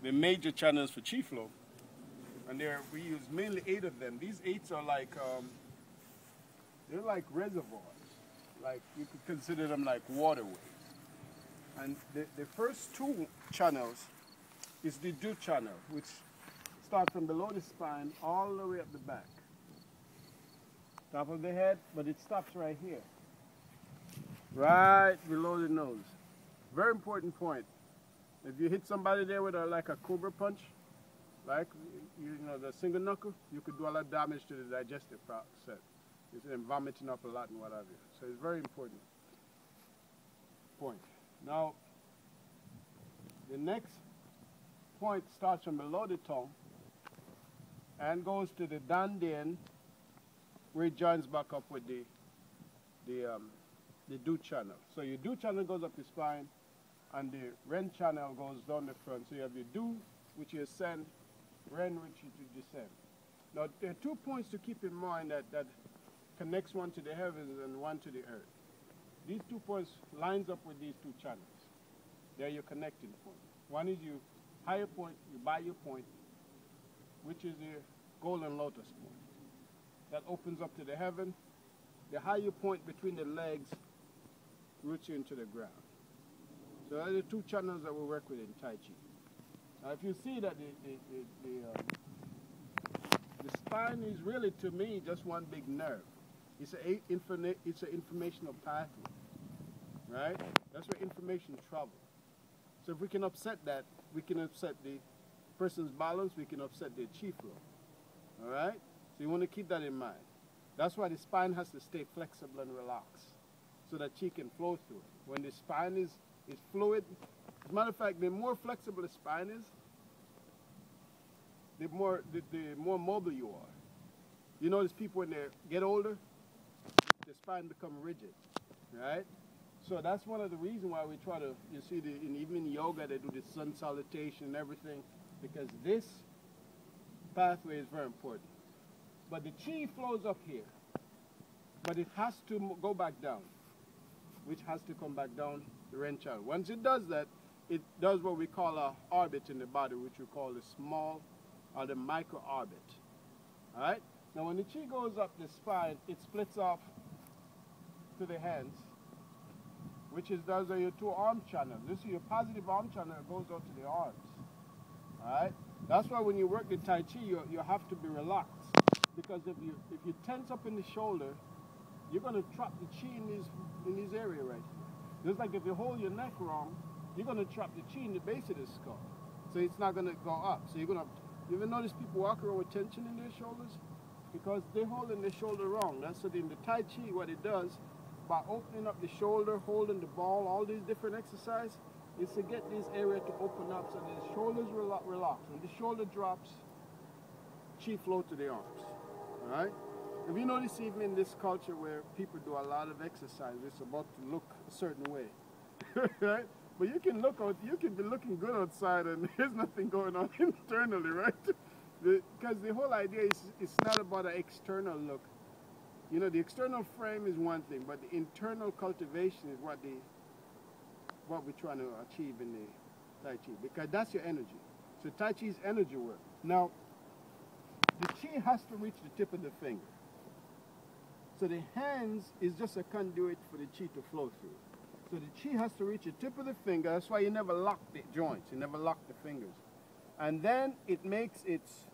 the major channels for chi flow. And we use mainly 8 of them. These 8 are like, they're like reservoirs. Like, you could consider them like waterways. And the first 2 channels is the Du channel, which starts from below the spine all the way up the back. Top of the head, but it stops right here. Right below the nose. Very important point. If you hit somebody there with like a cobra punch, like you know the single knuckle, you could do a lot of damage to the digestive process. You see them vomiting up a lot and what have you. So it's very important point. Now, the next point starts from below the tongue and goes to the Dandan, where it joins back up with the Du channel. So your Du channel goes up the spine, and the Ren channel goes down the front. So you have your Du, which you ascend, Ren, which you descend. Now, there are 2 points to keep in mind that connects one to the heavens and one to the earth. These 2 points lines up with these 2 channels. They're your connecting point. One is your higher point, your Bayou point, which is your golden lotus point. That opens up to the heaven. The higher point between the legs roots you into the ground. So those are the 2 channels that we work with in Tai Chi. Now, if you see that the spine is really, to me, just one big nerve. It's an informational pathway, right? That's where information travels. So if we can upset that, we can upset the person's balance, we can upset their chi flow, all right? So you want to keep that in mind. That's why the spine has to stay flexible and relaxed so that chi can flow through it. When the spine is fluid, as a matter of fact, the more flexible the spine is, the more mobile you are. You notice people when they get older, the spine become rigid, right? So that's one of the reasons why we try to, you see, even in yoga, they do the sun salutation and everything, because this pathway is very important. But the chi flows up here, but it has to go back down, which has to come back down the Ren channel. Once it does that, it does what we call a orbit in the body, which we call the small or the micro orbit. All right? Now, when the chi goes up the spine, it splits off to the hands, which is those are your 2 arm channels. This is your positive arm channel that goes out to the arms. All right? That's why when you work the Tai Chi, you have to be relaxed. Because if you tense up in the shoulder, you're going to trap the chi in this area right here. Just like if you hold your neck wrong, you're going to trap the chi in the base of the skull. So it's not going to go up. So you're going to, you ever notice people walk around with tension in their shoulders? Because they're holding their shoulder wrong. That's what in the Tai Chi, what it does, by opening up the shoulder, holding the ball, all these different exercises, is to get this area to open up so the shoulders relax. When the shoulder drops, chi flow to the arms. All right? If you notice, even in this culture where people do a lot of exercise, it's about to look a certain way, right? But you can look out, you can be looking good outside, and there's nothing going on internally, right? Because the whole idea is it's not about an external look. You know, the external frame is one thing, but the internal cultivation is what we're trying to achieve in the Tai Chi, because that's your energy. So Tai Chi is energy work. Now, the chi has to reach the tip of the finger. So the hands is just a conduit for the chi to flow through. So the chi has to reach the tip of the finger. That's why you never lock the joints. You never lock the fingers. And then it makes its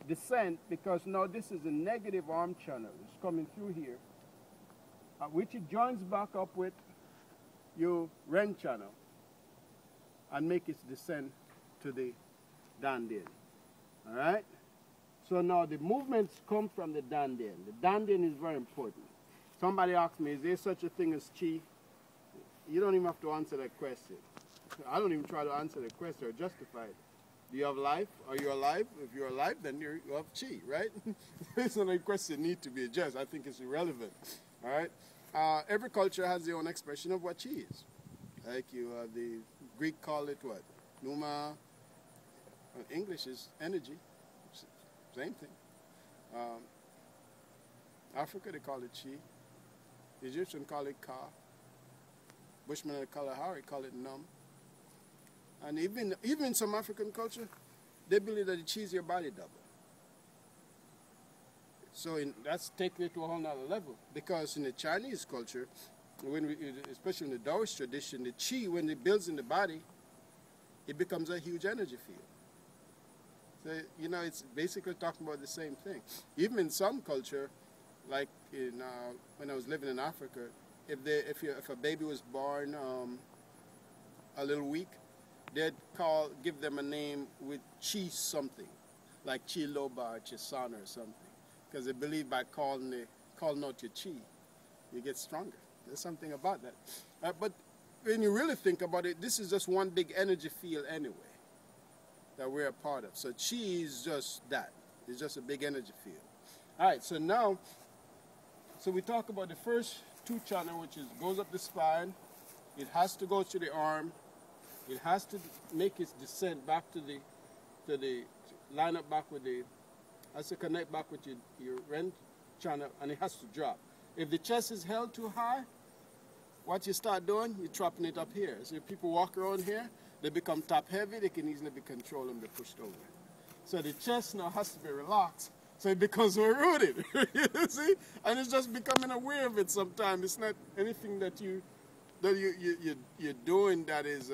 descent, because now this is a negative arm channel. It's coming through here, which it joins back up with your Ren channel and make its descent to the Dandan. All right? So now the movements come from the Dandan. The Dandan is very important. Somebody asked me, is there such a thing as chi? You don't even have to answer that question. I don't even try to answer the question or justify it. Do you have life? Are you alive? If you're alive, then you have chi, right? So the question needs to be addressed. I think it's irrelevant. All right? Every culture has their own expression of what chi is. Like the Greek call it what? Pneuma. English is energy. Same thing. Africa, they call it chi. Egyptian call it ka. Bushmen, they call it how? They call it num. And even in some African culture, they believe that the chi is your body double. So that's taking it to a whole nother level. Because in the Chinese culture, especially in the Taoist tradition, the chi, when it builds in the body, it becomes a huge energy field. So, you know, it's basically talking about the same thing. Even in some culture, like when I was living in Africa, if a baby was born a little weak, they'd give them a name with chi something, like chi loba or chi sana or something, because they believe by calling out your chi, you get stronger. There's something about that. But when you really think about it, this is just one big energy field anyway that we're a part of. So chi is just that. It's just a big energy field. All right, so now, we talk about the first two channel, which goes up the spine. It has to go to the arm. It has to make its descent back to the line up back with has to connect back with your ren channel, and it has to drop. If the chest is held too high, what you start doing, you're trapping it up here. So if people walk around here, they become top heavy, they can easily be controlled and be pushed over. So the chest now has to be relaxed, so it becomes more rooted. You see? And it's just becoming aware of it sometimes. It's not anything that you're doing that is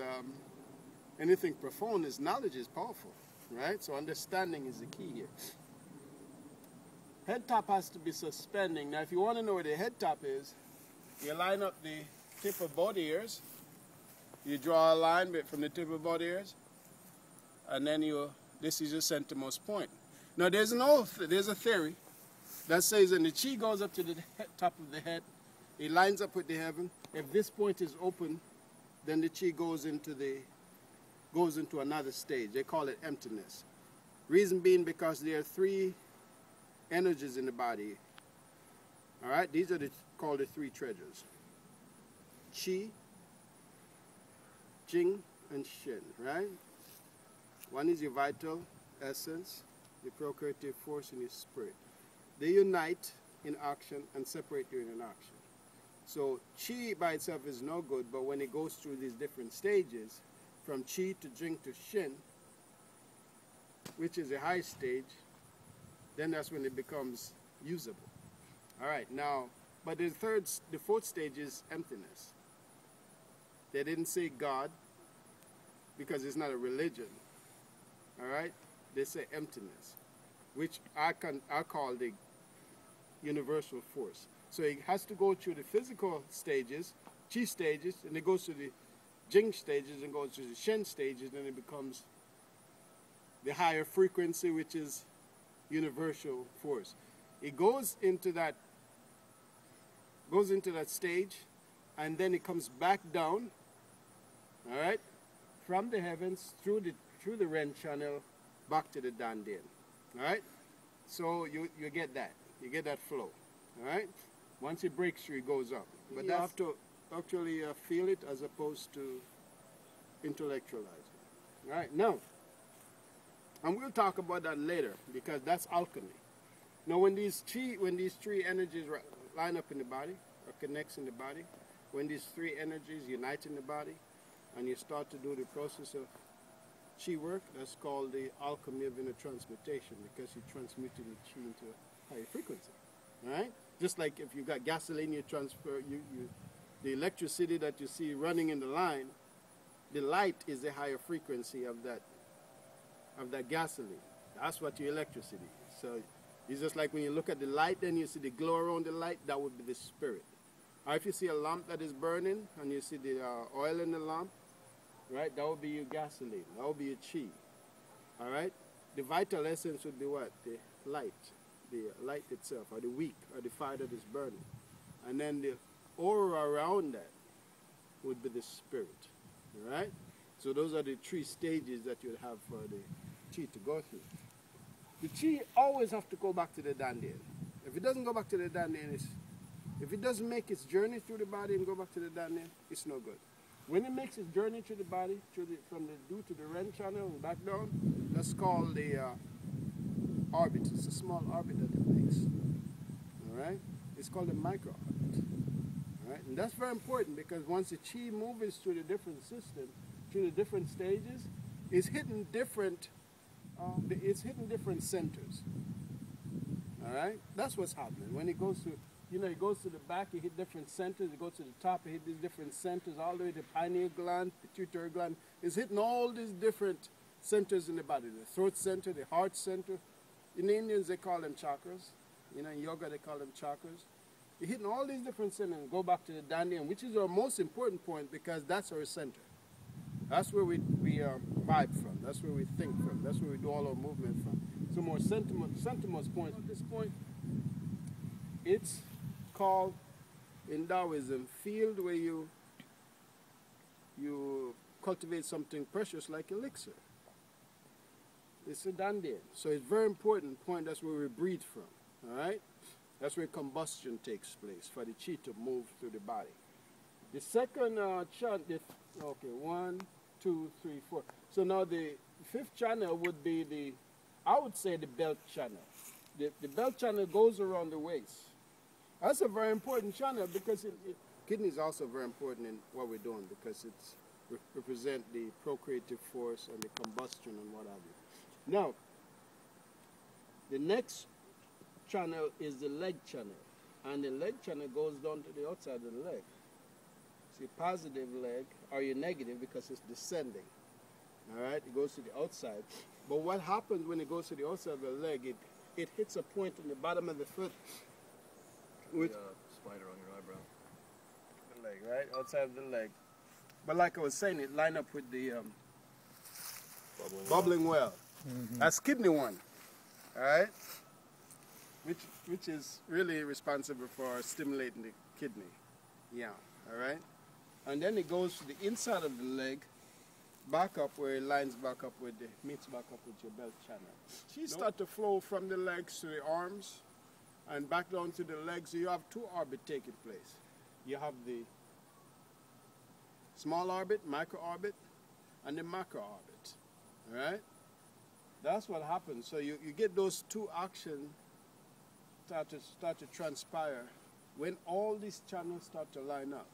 anything profound. Is knowledge is powerful, right? So understanding is the key here. Head top has to be suspending. Now if you want to know where the head top is, you line up the tip of both ears. You draw a line from the tip of both ears, and then this is your centermost point. Now there's a theory that says when the chi goes up to the top of the head, it lines up with the heaven. If this point is open, then the chi goes into another stage. They call it emptiness. Reason being because there are three energies in the body. All right, these are called the three treasures: chi, jing, and shen. Right? One is your vital essence, the procreative force, and your spirit. They unite in action and separate during an action. So chi by itself is no good, but when it goes through these different stages, from chi to jing to shen, which is a high stage, then that's when it becomes usable. All right, now, but the fourth stage is emptiness. They didn't say God because it's not a religion. All right, they say emptiness, which I call the universal force. So it has to go through the physical stages, chi stages, and it goes to the jing stages and goes to the shen stages, and it becomes the higher frequency, which is universal force. It goes into that stage, and then it comes back down, all right, from the heavens through the ren channel back to the Dandan. All right, so you get that flow. All right, once it breaks through, it goes up, but you have to actually feel it as opposed to intellectualize it. All right, now, and we'll talk about that later because that's alchemy. Now, when these three energies line up in the body or connects in the body, when these three energies unite in the body, and you start to do the process of chi work, that's called the alchemy of inner transmutation, because you're transmuting the chi into a higher frequency. All right? Just like if you got gasoline, you transfer the electricity that you see running in the line, the light is the higher frequency of that gasoline. That's what your electricity is. So it's just like when you look at the light, then you see the glow around the light, that would be the spirit. Or if you see a lamp that is burning and you see the oil in the lamp, right, that would be your gasoline. That would be your chi. All right? The vital essence would be what? The light itself, or the wick, or the fire that is burning. And then the aura around that would be the spirit. All right? So those are the three stages that you'd have for the chi to go through. The chi always have to go back to the Dandan. If it doesn't go back to the Dandan, if it doesn't make its journey through the body and go back to the Dandan, it's no good. When it makes its journey through the body, from the do to the ren channel and back down, that's called the orbit. It's a small orbit that it makes. All right? It's called a micro orbit. All right? And that's very important because once the chi moves through the different systems, through the different stages, is hitting different, it's hitting different centers. All right, that's what's happening. When it goes to, it goes to the back, it hit different centers. It goes to the top, it hit these different centers, all the way to pineal gland, pituitary gland. It's hitting all these different centers in the body. The throat center, the heart center. In the Indians, they call them chakras. In yoga, they call them chakras. You're hitting all these different centers. Go back to the Dandan, which is our most important point because that's our center. That's where we vibe from. That's where we think from. That's where we do all our movement from. So more sentiments point. At this point, it's called in Taoism field where you cultivate something precious like elixir. It's a Dandan. So it's very important point. That's where we breathe from. All right. That's where combustion takes place for the chi to move through the body. The second chant, okay, 1, 2, 3, 4. So now the fifth channel would be I would say the belt channel. The belt channel goes around the waist. That's a very important channel because kidney is also very important in what we're doing because it's represent the procreative force and the combustion and what have you. Now, the next channel is the leg channel, and the leg channel goes down to the outside of the leg. See, positive leg, or your negative because it's descending. All right, it goes to the outside. But what happens when it goes to the outside of the leg? It hits a point in the bottom of the foot. With spider on your eyebrow. The leg, right, outside of the leg. But like I was saying, it line up with the bubbling well. Mm-hmm. That's kidney 1. All right. Which is really responsible for stimulating the kidney. Yeah, all right? And then it goes to the inside of the leg, back up where it lines back up with meets back up with your belt channel. She start to flow from the legs to the arms and back down to the legs. So you have 2 orbits taking place. You have the small orbit, micro orbit, and the macro orbit, all right? That's what happens. So you get those 2 actions start to transpire when all these channels start to line up.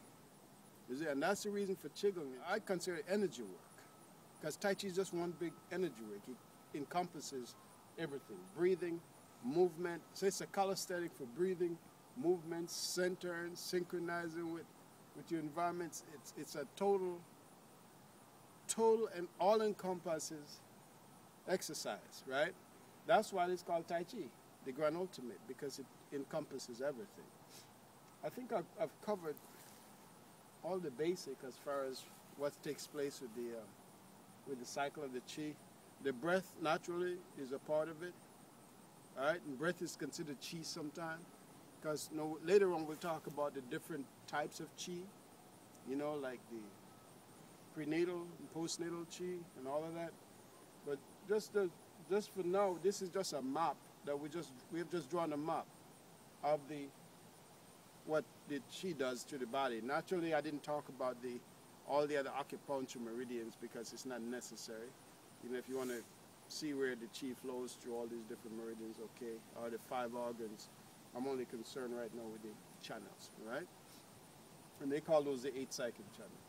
You see? And that's the reason for Qigong. I consider it energy work because Tai Chi is just one big energy work. It encompasses everything, breathing, movement. So it's a calisthenic for breathing, movement, centering, synchronizing with your environment. It's a total and all-encompasses exercise, right? That's why it's called Tai Chi, the grand ultimate, because it encompasses everything. I think I've covered all the basic as far as what takes place with the cycle of the chi. The breath naturally is a part of it. All right, and breath is considered chi sometimes, because later on we'll talk about the different types of chi. Like the prenatal and postnatal chi and all of that. But just for now, this is just a map that we have just drawn a map of what the chi does to the body. Naturally, I didn't talk about all the other acupuncture meridians because it's not necessary. If you want to see where the chi flows through all these different meridians, okay, or the 5 organs, I'm only concerned right now with the channels, right? And they call those the 8 cyclic channels.